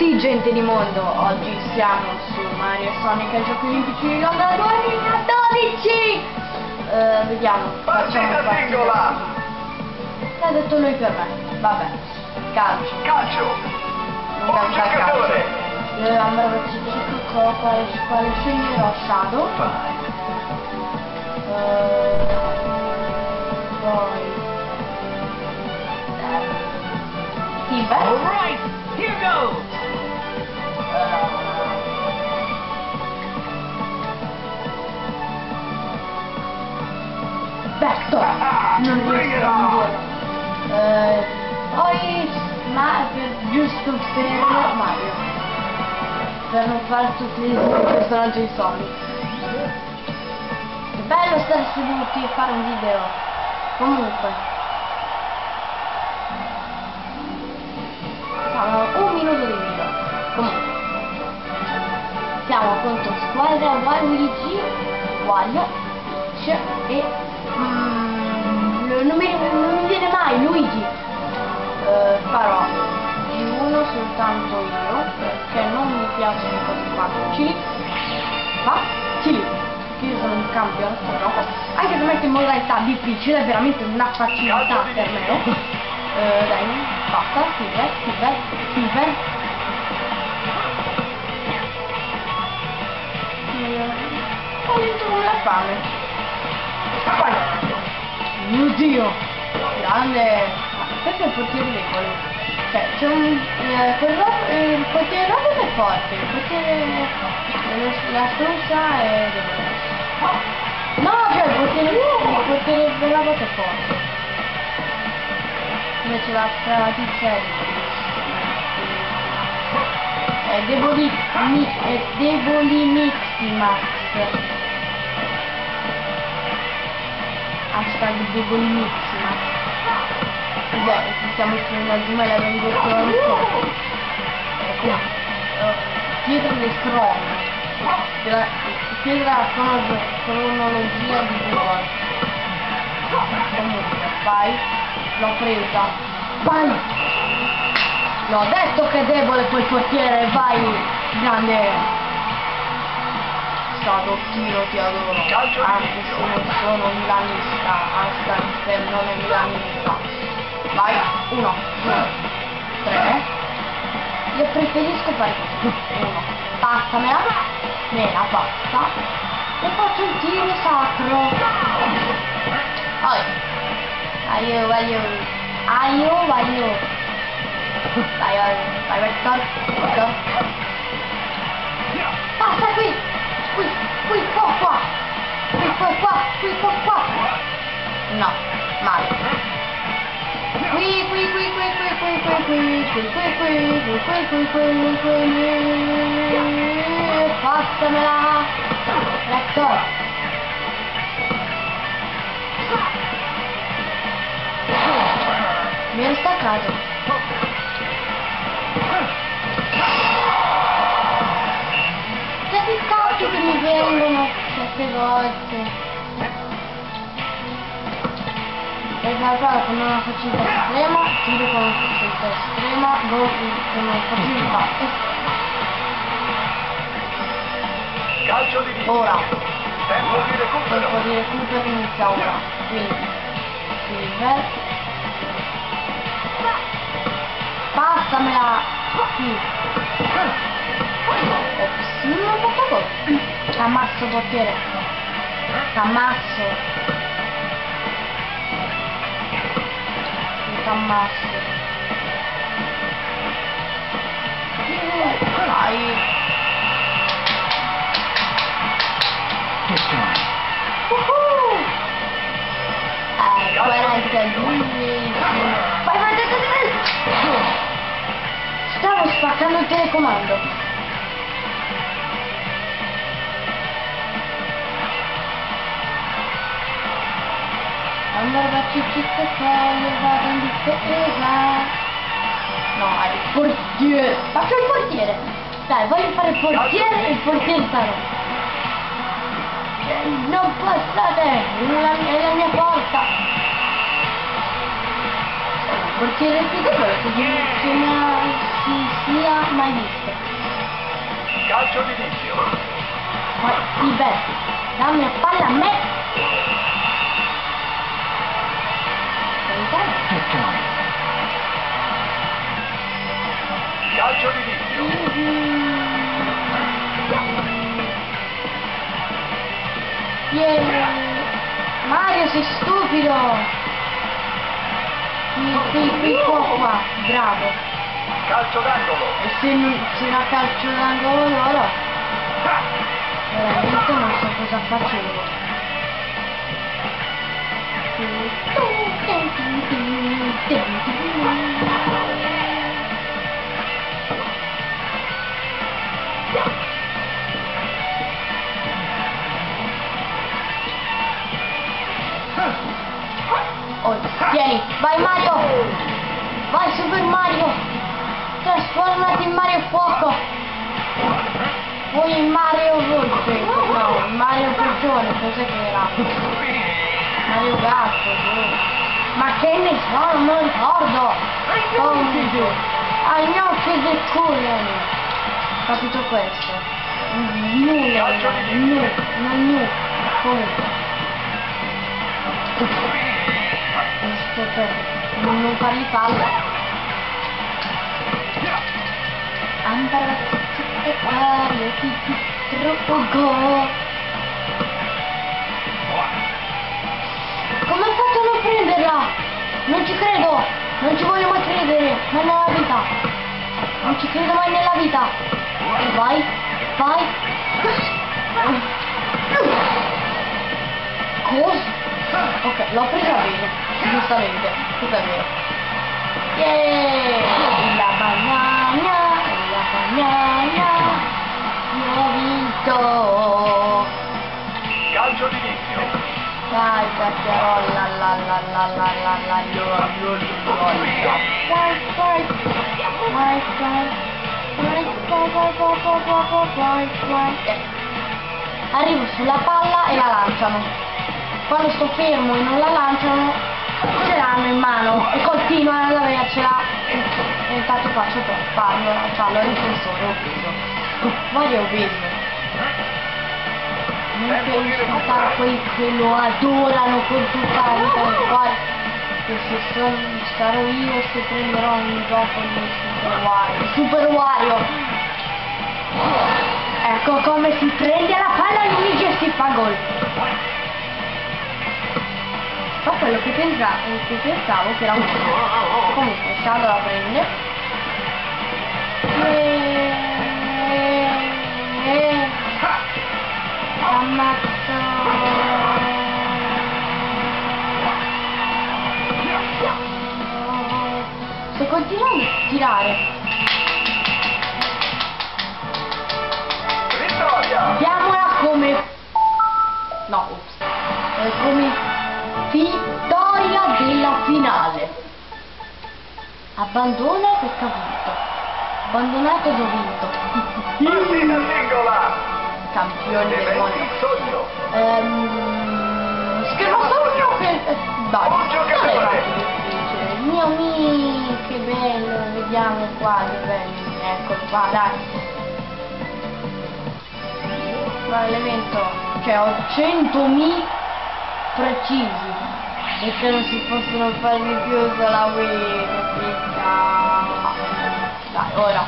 Sì, gente di mondo, oggi siamo su Mario e Sonic ai Giochi Olimpici di Londra 2012! Vediamo, facciamo partita. L'ha detto lui per me, vabbè, calcio. Non cambia il calcio. Andrò a cercare quale sceglierò. Shadow. Poi Silver. Alright, here goes! Vector! Non riesco a dire. Poi giusto per Mario. Per non fare tutti i personaggi di Sonic. È bello stare seduti e fare un video. Comunque. Un minuto di video. Comunque siamo contro squadra Waluigi, Wario e non mi viene mai Luigi. Farò G1 soltanto io perché non mi piacciono le cose facili. Facili, io sono un campione, no? Anche se metto in modalità difficile è veramente una facilità per me. Dai, basta, Silver. Ho vinto con la fame. Poi, mio Dio, grande. Questo è il portiere debole. Cioè, c'è un il portiere robot è forte, il portiere la struzza è debole. No, cioè il portiere robot è forte. Invece l'altra tizia è Deboli Miximax. Hashtag Deboli Miximax. Beh, stiamo facendo a Zoom e la vengo pronto. Dietro le scroll. Chiede la cronologia di Google. Comunque, vai. L'ho presa. Vai! L'ho detto che è debole quel portiere, vai! Grande! Sadottino, ti adoro. Anche se non sono milanista, Hashtag non è milanista. Vai! 1, 2, 3. Io preferisco fare questo. 1. Passamela. Me la passa. E faccio il tiro sacro. Vai! Aio. Vai Vector. Passa qui, qua. No, male. Qui. Passamela. Vector. Mi ero staccato. C'è dei cacchi che mi vengono certe volte. E guarda con una facilità estrema, tiro con una facilità estrema, gol con una facilità estrema. Calcio di vita. Ora. Tempo di recupero inizia ora. Quindi Silver. Passamela qui. Ops, non ho fatto gol. T'ammasso portiere. T'ammasso. Dai. Vai. Stavo spaccando il telecomando. Andare da cicciette che vado in difesa. No, è il portiere. Faccio il portiere. Dai, voglio fare il portiere e il portiere sarà. Non passate, è la mia porta. Il portiere più debole che si sia mai mai viste. Calcio d'inizio. Poi il bel, dammi la palla a me. Calcio d'inizio. Yeah. Mario, sei stupido. Qui qua, bravo. Calcio d'angolo. E se la calcio d'angolo allora veramente non so cosa facevo. Oh, tieni, vai Mario! Vai Super Mario! Trasformati in Mario Fuoco! Poi in Mario Volpe! No, in Mario Prigione, cos'è che era? Mario Gatto, boh. Ma che ne so, non me lo ricordo! Comunque, I know che the cooler! Capito questo? Nulla, non comunque. Non fargli palla. Troppo. Come hai fatto a non prenderla? Non ci credo, non ci voglio mai credere, mai nella vita. Non ci credo mai nella vita. Vai, vai. Cosa? Ok, l'ho presa bene, giustamente, tutto è vero. Yeah! La banana, io ho vinto. Calcio d'inizio. Dai, cacchiarola, arrivo sulla palla e la lanciano. Quando sto fermo e non la lanciano, ce l'hanno in mano e continuano ad avercela. E infatti faccio per farlo al difensore, ho preso. Mario ho preso. Non per insultare quelli che lo adorano con tutta la vita del cuore. Che se sarò io se prenderò un gioco di Super Wario. Ecco come si prende la palla Luigi e si fa gol. Ma quello che pensavo che era un po'. Comunque Shadow la prende. Ammazzo. Sto continuando a tirare. Vittoria. Diamola come. No, ops. Come vittoria della finale. Abbandona perché ha vinto. Abbandonato ed ho vinto. Partita singola. Campione del Eventi mondo. sogno. Schermo sogno per. Dai, Un non è giocatore. tanto difficile. Mio, che bello, vediamo qua, che bello. Eccolo qua, dai. Ma l'evento, cioè ho 100.000 precisi perché non si possono fare di più sulla Wii, dai, ora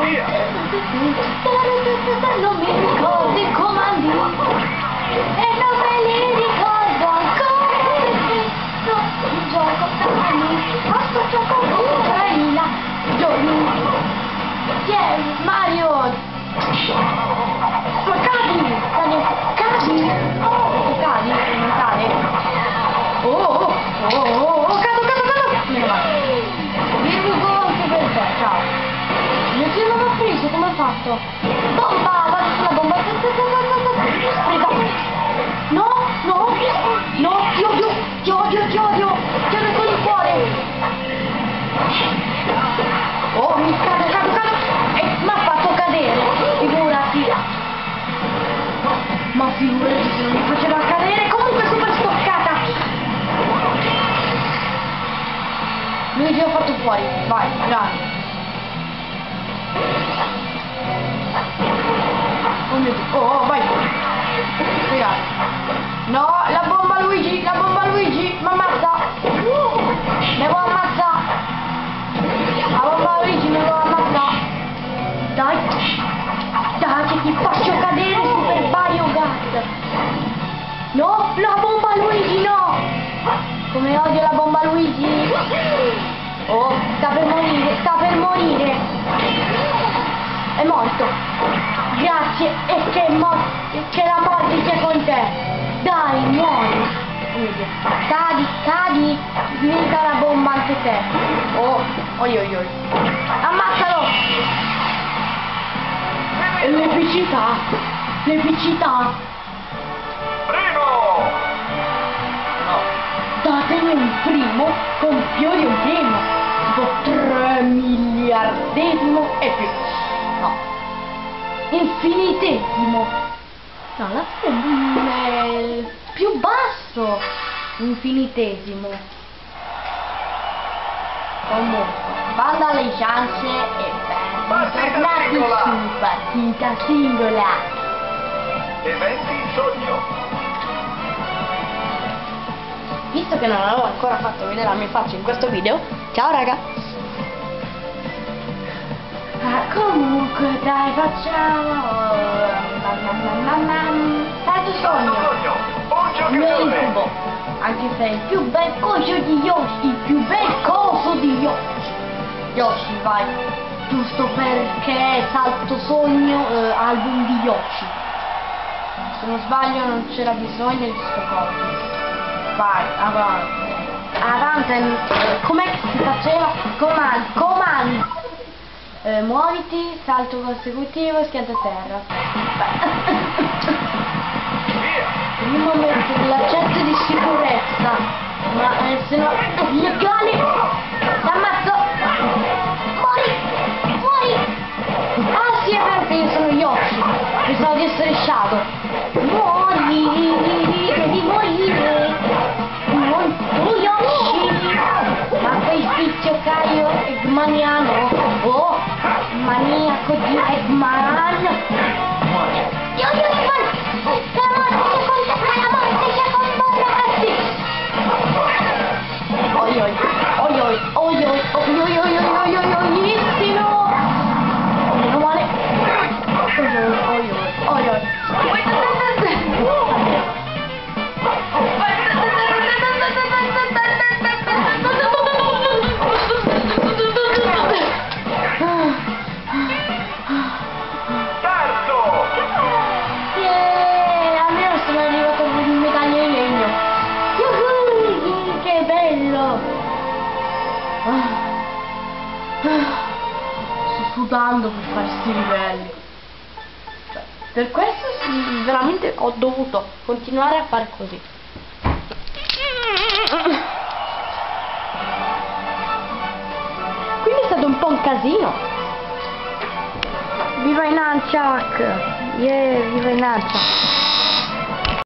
Via. non mi ricordo i comandi e non me li ricordo ancora perché non gioco da anni a sto gioco con 3.000 giorni. Mario, ma cadi, oh, cadi, non cade. Oh, cado, meno male. Virgo anche per te, ciao. Io ti non ho preso, come hai fatto? Bomba, vado sulla bomba. Presa. No, ti odio con il cuore. Oh, mi cado. Mi ha fatto cadere, figurati. Ma figurati se non mi faceva cadere, comunque super stoccata. Luigi l'ho fatto fuori, vai, grande. Oh mio Dio, oh, vai. Ragazzi. No, la bomba Luigi, mi ammazza. Mi vuoi ammazzare. La bomba Luigi mi vuoi ammazzare. Dai, che ti faccio cadere, Super Mario Gas. No, la bomba Luigi, no. Come odio la bomba Luigi. Oh, sta per morire. È morto. Grazie, e che la morte sia con te. Dai, muori. Cadi, diventa la bomba anche te. Oh, oi. Ammazzalo. L'epicità. Primo! Datemi un primo con più di un primo. Tipo 3 miliardesimo e più. No. Infinitesimo. No, la fine è più basso. Infinitesimo. Comunque, banda alle ciance e bentornati su partita singola. Eventi sogno. Visto che non avevo ancora fatto vedere la mia faccia in questo video, ciao raga! Comunque dai, facciamo Stato sogno, Un il mio giocatore. incubo, anche se è il più bel coso di Yoshi, il più bel coso di Yoshi, vai, giusto perché Stato sogno, album di Yoshi, se non sbaglio non c'era bisogno di sto coso. Vai, avanti, com'è che si faceva? Comando, muoviti, salto consecutivo, schianta a terra. Via. Primo metto l'accetto di sicurezza, ma se no illegale, t'ammazzo, muori. Ah sì, è vero che io sono Yoshi, pensavo di essere Shadow. Muori, devi morire. Tu Yoshi, ma quel tizio Caio Eggmaniano, oh, maniaco di Eggman. Io Eggman, la morte sia con voi ragazzi. Oi, meno male. Oi. Terzo. Almeno sono arrivato con un medaglia in legno. Che bello! Sto sudando per fare sti livelli. Per questo veramente ho dovuto continuare a fare così. Quindi è stato un po' un casino. Viva i Nunchuck! Yeah, viva i Nunchuck!